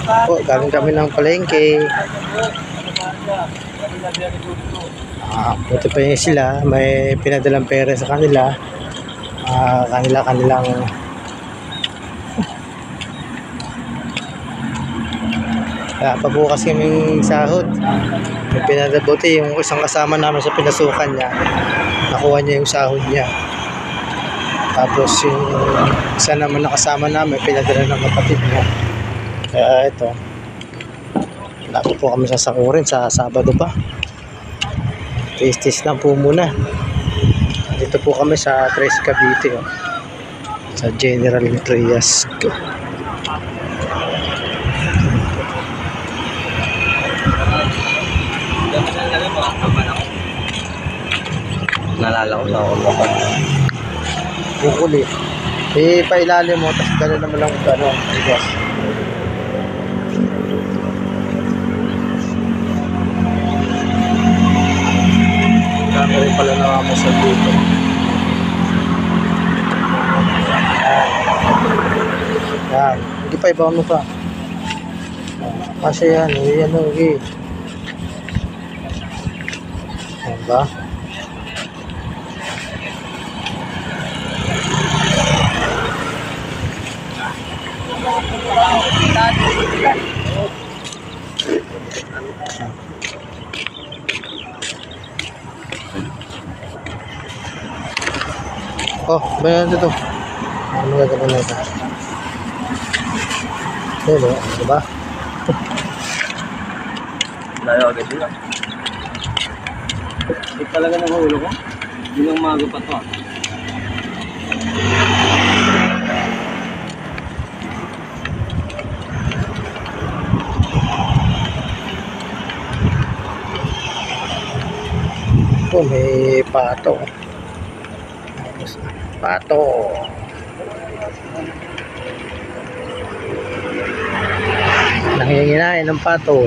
Po, galing kami ng palengke. Buti pa yun sila, may pinadalang pera sa kanila. Kanilang wala pa po kasi kaming sahod. Yung pinadabuti yung isang kasama namin sa pinasukan niya, nakuha niya yung sahod niya. Tapos yung isa naman nakasama namin, pinadala ng kapatid niya. Kaya ito, lapit po kami sasakurin sa Sabado pa. Tis lang po muna. Dito po kami sa Tres Cavite, sa General Trias. Nalala ko na ako ba? Bukuli. Pailalim mo, tapos gano'n naman lang bigas. Kami rin pala nakamusal dito. Yan. Hindi pa iba mo pa. Kasi yan, okay. Yan ba? Oh, bayan ito. Ano gagawin na ito? Ito, diba? Layo agad yun. Ito talaga ng ulo ko. Hindi lang mago pa to. Oh, may pato. Pato. Nanginginain ng pato.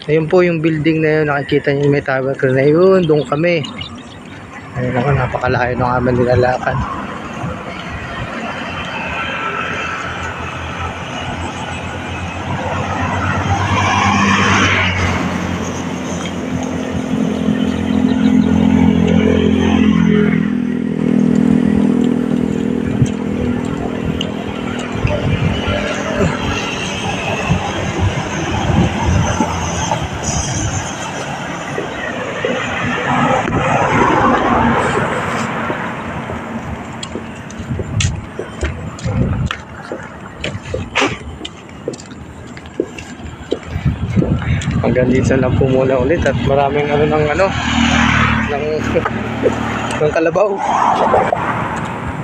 Ayun po yung building na yun, nakikita nyo may tower na yun, doon kami. Ayun ako, napakalayo ng amin nilalakad. Hanggang dito lang po muna ulit at maraming ng kalabaw.